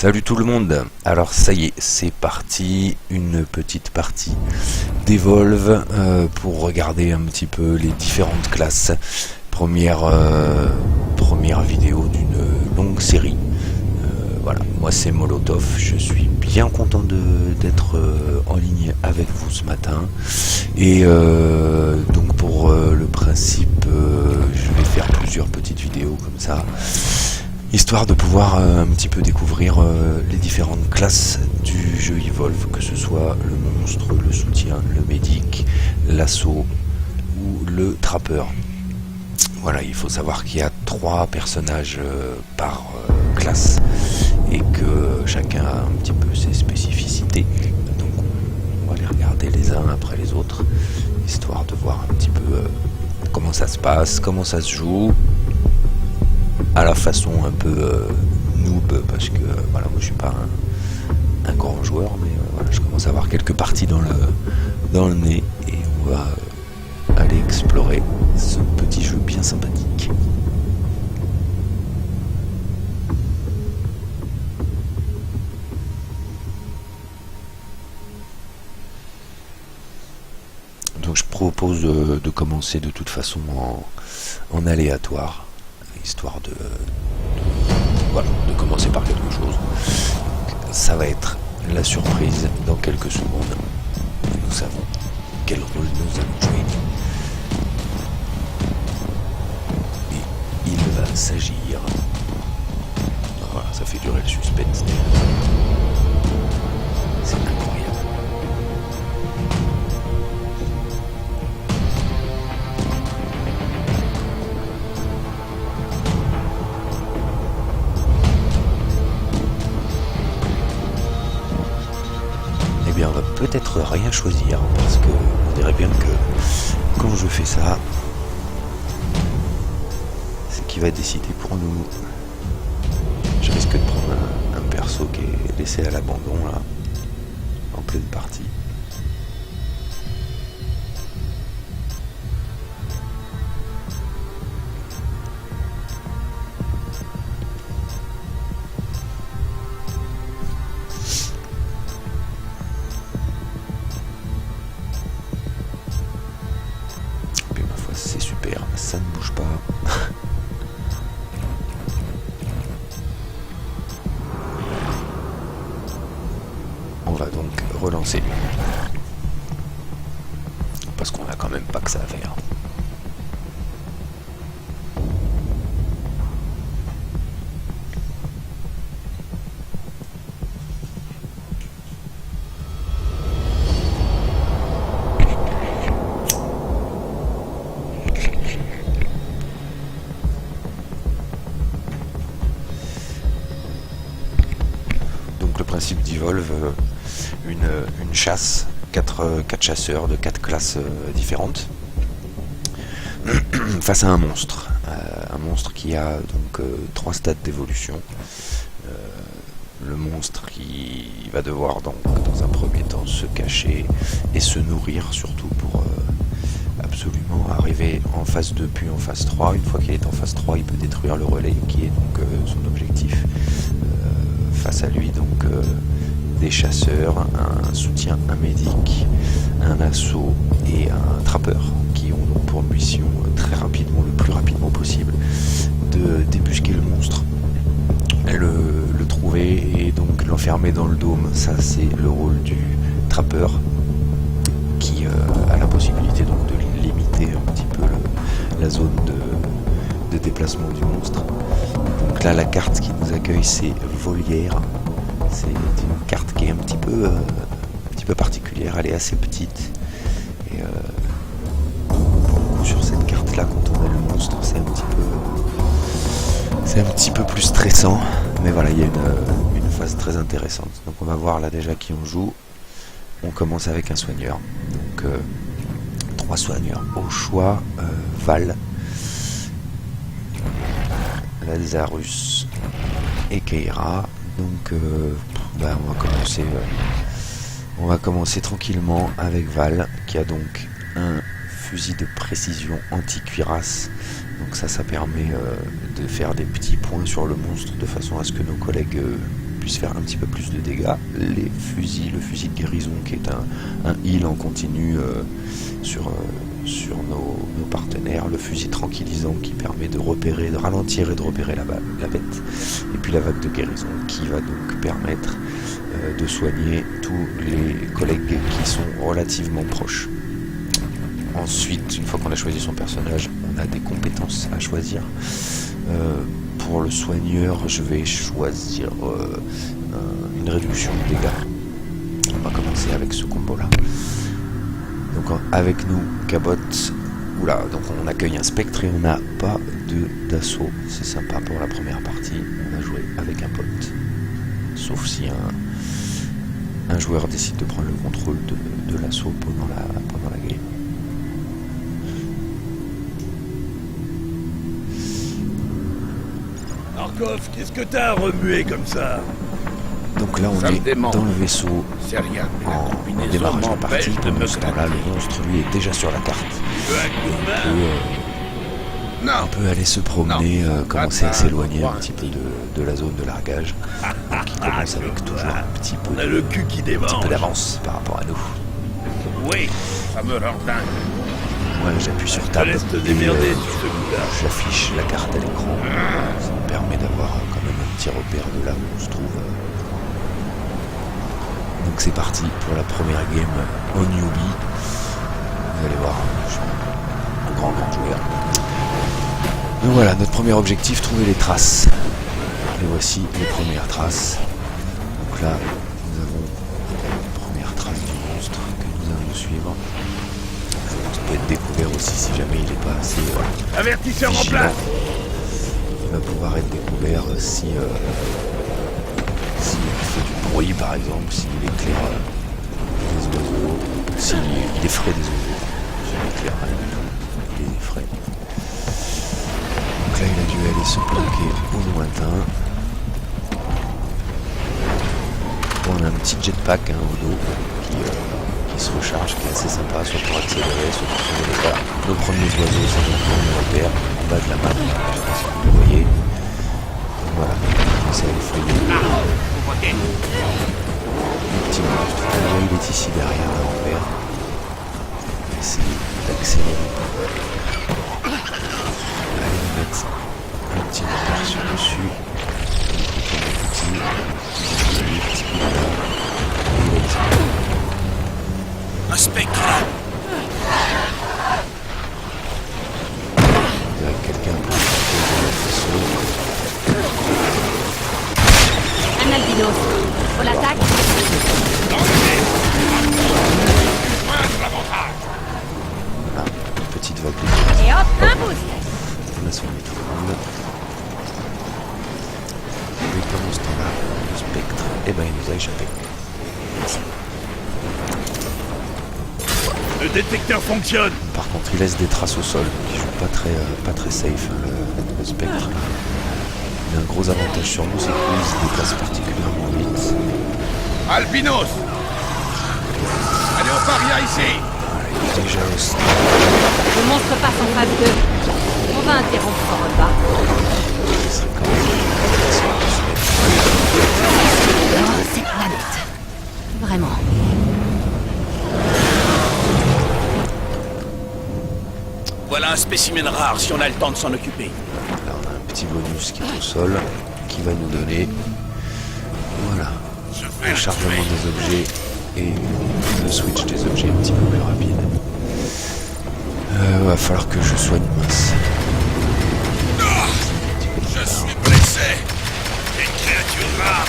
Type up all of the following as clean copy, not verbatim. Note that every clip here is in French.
Salut tout le monde. Alors ça y est, c'est parti, une petite partie d'Evolve pour regarder un petit peu les différentes classes. Première vidéo d'une longue série. Voilà, moi c'est Molotov, je suis bien content d'être en ligne avec vous ce matin. Et donc pour le principe, je vais faire plusieurs petites vidéos comme ça, histoire de pouvoir un petit peu découvrir les différentes classes du jeu Evolve, que ce soit le monstre, le soutien, le médic, l'assaut ou le trappeur. Voilà, il faut savoir qu'il y a 3 personnages par classe et que chacun a un petit peu ses spécificités. Donc on va les regarder les uns après les autres, histoire de voir un petit peu comment ça se passe, comment ça se joue, à la façon un peu noob, parce que voilà, moi je suis pas un grand joueur, mais voilà, je commence à avoir quelques parties dans le nez et on va aller explorer ce petit jeu bien sympathique. Donc je propose de commencer de toute façon en aléatoire, histoire de commencer par quelque chose. Ça va être la surprise dans quelques secondes. Nous savons quel rôle nous allons jouer. Et il va s'agir... Voilà, ça fait durer le suspense. C'est incroyable. On va peut-être rien choisir parce que on dirait bien que quand je fais ça, c'est qui va décider pour nous. Je risque de prendre un perso qui est laissé à l'abandon là, en pleine partie. C'est super, ça ne bouge pas. On va donc relancer. Parce qu'on a quand même pas que ça à faire. Le principe d'Evolve, une chasse, 4 chasseurs de 4 classes différentes face à un monstre qui a donc 3 stades d'évolution. Le monstre qui va devoir donc dans un premier temps se cacher et se nourrir, surtout pour absolument arriver en phase 2 puis en phase 3. Une fois qu'il est en phase 3, il peut détruire le relais qui est donc son objectif. Face à lui donc des chasseurs, un soutien, un médic, un assaut et un trappeur qui ont donc pour mission très rapidement, le plus rapidement possible, de débusquer le monstre, le trouver et donc l'enfermer dans le dôme. Ça c'est le rôle du trappeur qui a la possibilité donc de limiter un petit peu la zone de déplacement du monstre. Donc là la carte qui nous accueille c'est Volière. C'est une carte qui est un petit peu particulière, elle est assez petite et pour le coup sur cette carte là quand on a le monstre c'est un petit peu plus stressant, mais voilà, il y a une phase très intéressante. Donc on va voir là déjà qui on joue. On commence avec un soigneur, donc 3 soigneurs au choix, Val, Lazarus et Keira. Donc on va commencer tranquillement avec Val qui a donc un fusil de précision anti-cuirasse. Donc ça permet de faire des petits points sur le monstre de façon à ce que nos collègues puisse faire un petit peu plus de dégâts. Les fusils, le fusil de guérison qui est un heal en continu sur nos partenaires, le fusil tranquillisant qui permet de repérer, de ralentir et de repérer la bête, et puis la vague de guérison qui va donc permettre de soigner tous les collègues qui sont relativement proches. Ensuite, une fois qu'on a choisi son personnage, on a des compétences à choisir. Pour le soigneur, je vais choisir une réduction de dégâts. On va commencer avec ce combo-là. Donc avec nous, Cabot. Oula, donc on accueille un spectre et on n'a pas d'assaut. C'est sympa pour la première partie. On va jouer avec un pote. Sauf si un joueur décide de prendre le contrôle de l'assaut pendant la game. Markov, qu'est-ce que t'as remué comme ça? Donc là on est dans le vaisseau C'est rien, mais la en combinaison démarrage de la m'empêche partie. de Pendant me ce temps-là, le monstre lui est déjà sur la carte. On peut aller se promener, commencer à s'éloigner un petit peu de la zone de largage. Donc il commence avec toujours un petit peu le cul qui démange. d'avance par rapport à nous. Oui, ça me rend dingue. Moi j'appuie sur Je te table laisse te et démerder sur ce coup-là. j'affiche la carte à l'écran. Ça me permet d'avoir quand même un petit repère de là où on se trouve. Donc c'est parti pour la première game au newbie. Vous allez voir, je suis un grand joueur. Donc voilà, notre premier objectif, trouver les traces. Et voici les premières traces. Donc là, nous avons la première trace du monstre que nous allons suivre. Le monstre peut être découvert aussi si jamais il n'est pas assez Avertisseur en vigilant. place. Il va pouvoir être découvert s'il fait du bruit par exemple, s'il éclaire des oiseaux, s'il effraie des oiseaux. S'il éclaire rien du tout, il les effraie. Donc là il a dû aller se planquer au lointain. Bon, on a un petit jetpack au dos qui se recharge, qui est assez sympa, soit pour accélérer, soit pour trouver les pas. Nos premiers oiseaux, c'est donc on les repère en bas de la map, je sais pas si vous le voyez. Donc voilà, on essaie d'effrayer le petit monstre. Là, il est ici derrière là en vert. On va essayer d'accélérer. Allez, nous mettre un petit repère sur dessus. Un spectre. On dirait que quelqu'un peut sortir de vaisseau. Un albinos. On l'attaque. Voilà, une petite vague de Et hop, un boost. on a soigné tout le monde. Et pendant ce temps-là, le spectre, eh ben, il nous a échappé. Le détecteur fonctionne. Par contre, il laisse des traces au sol, donc il joue pas très safe, hein, le spectre. Il a un gros avantage sur nous, c'est qu'il se déplace particulièrement vite. Albinos. Allez, on paria ici. Il est déjà au stade. Le monstre passe en phase 2. On va interrompre son repas. Il serait quand même intéressant de se mettre. Oh, cette planète. Vraiment. Voilà un spécimen rare si on a le temps de s'en occuper. Là, on a un petit bonus qui est au sol, qui va nous donner, voilà, un chargement des objets et le switch des objets un petit peu plus rapide. Va falloir que je soigne mince. Je suis blessé. Une créature rare.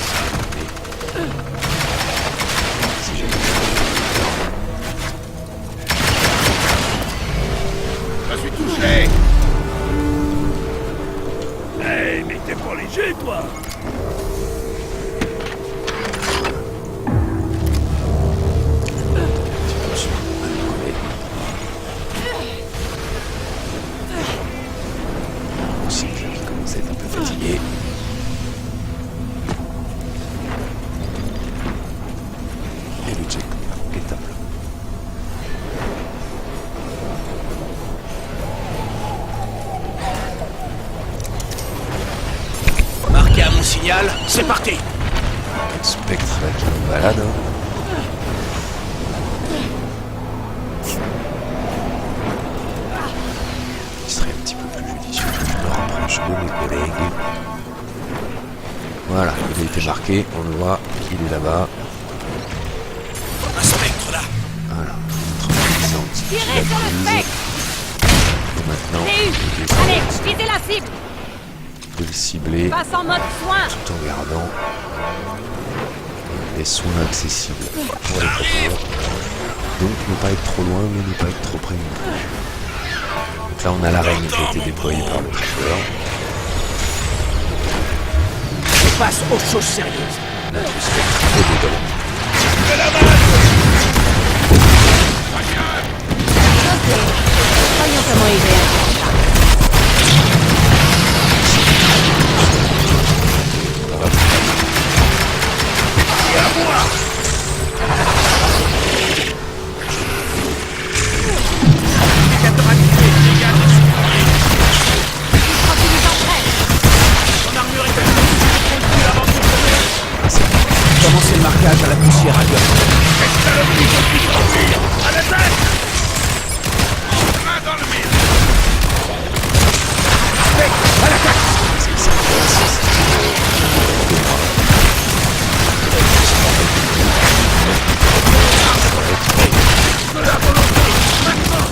Si j'ai- Je suis touché. Eh, mais t'es pas léger, toi. Qui commence à être un peu fatigué. Et le check est à plat. Marqué à mon signal, c'est parti. de spectres là qui nous baladent. Il serait un petit peu plus judicieux que je me rapproche de mes collègues. Voilà, il a été marqué, on le voit, il est là-bas. Un spectre là. Voilà, neutralisante. Tirez sur le spectre! Et maintenant, C'est eu! Allez, visez la cible! de le cibler Passe en mode soin! tout en gardant les soins accessibles pour les trappeurs. Donc ne pas être trop loin mais ne pas être trop près non plus. Donc là on a l'arène qui a été déployée par le trappeur. Je passe aux choses sérieuses. Notre spectre est dedans. Voyons comment il réagit. Commencez le marquage à la poussière radioactive. À l'attaque! Main dans le mille! À l'attaque. De la volonté! Maintenant!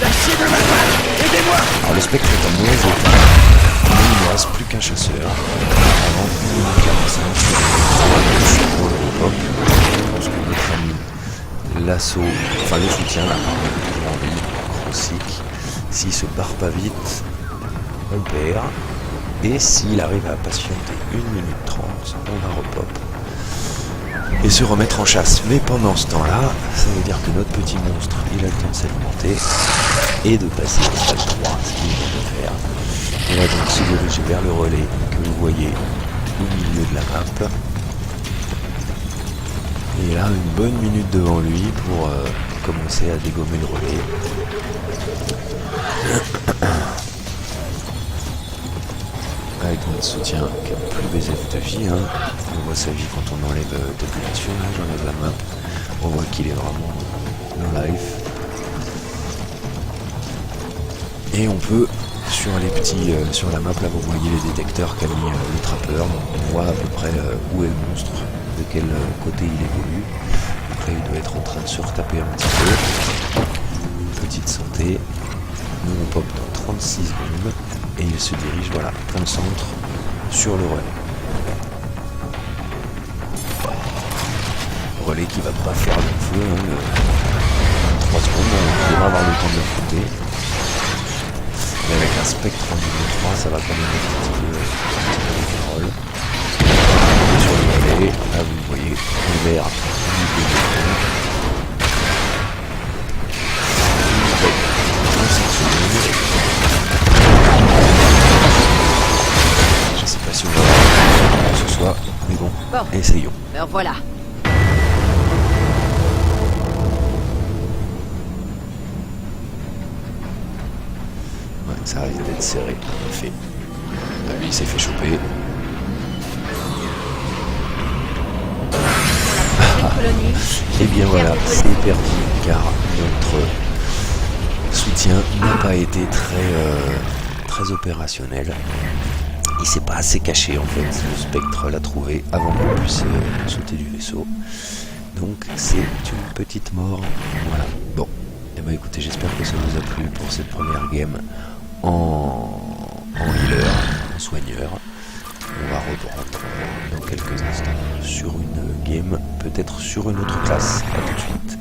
La cible m'attaque. Aidez-moi. Alors le spectre est en mauvais état. Mais il ne reste plus qu'un chasseur. Avant une minute 45 pour le repop. Je pense que notre ami l'assaut, enfin le soutien là, pardon, en vie, Crossic, s'il se barre pas vite, on perd. Et s'il arrive à patienter 1 minute 30, on va repop et se remettre en chasse. Mais pendant ce temps-là, ça veut dire que notre petit monstre, il a le temps de s'alimenter et de passer au stage 3, ce qu'il vient de faire. On va donc se diriger vers le relais que vous voyez au milieu de la map. Et là, une bonne minute devant lui pour commencer à dégommer le relais. Avec notre soutien qui a plus BZF de vie, hein. On voit sa vie quand on enlève population, là j'enlève la map, on voit qu'il est vraiment no life. Et on peut, sur les petits, sur la map là vous voyez les détecteurs qu'a mis le trappeur, donc on voit à peu près où est le monstre, de quel côté il évolue. Donc là il doit être en train de se retaper un petit peu. Petite santé, nous on pop dans 36 secondes. Et il se dirige, voilà, plein centre, sur le relais. Relais qui va pas faire long feu, hein, 3 secondes, on devra avoir le temps de l'affronter. Mais avec un spectre en niveau 3, ça va quand même être un petit peu roll. Sur le relais, là vous voyez, le vert, je sais pas si on va voir ce soit, mais bon, essayons. Alors voilà. Ouais, ça risque d'être serré, en effet. Ah, lui, il s'est fait choper. Et bien voilà, c'est perdu, car notre soutien n'a pas été très opérationnel. Il s'est pas assez caché en fait, le spectre l'a trouvé avant qu'on puisse sauter du vaisseau. Donc c'est une petite mort. Voilà. Bon, et bah écoutez, j'espère que ça vous a plu pour cette première game en healer, en soigneur. On va reprendre dans quelques instants sur une game, peut-être sur une autre classe. À tout de suite.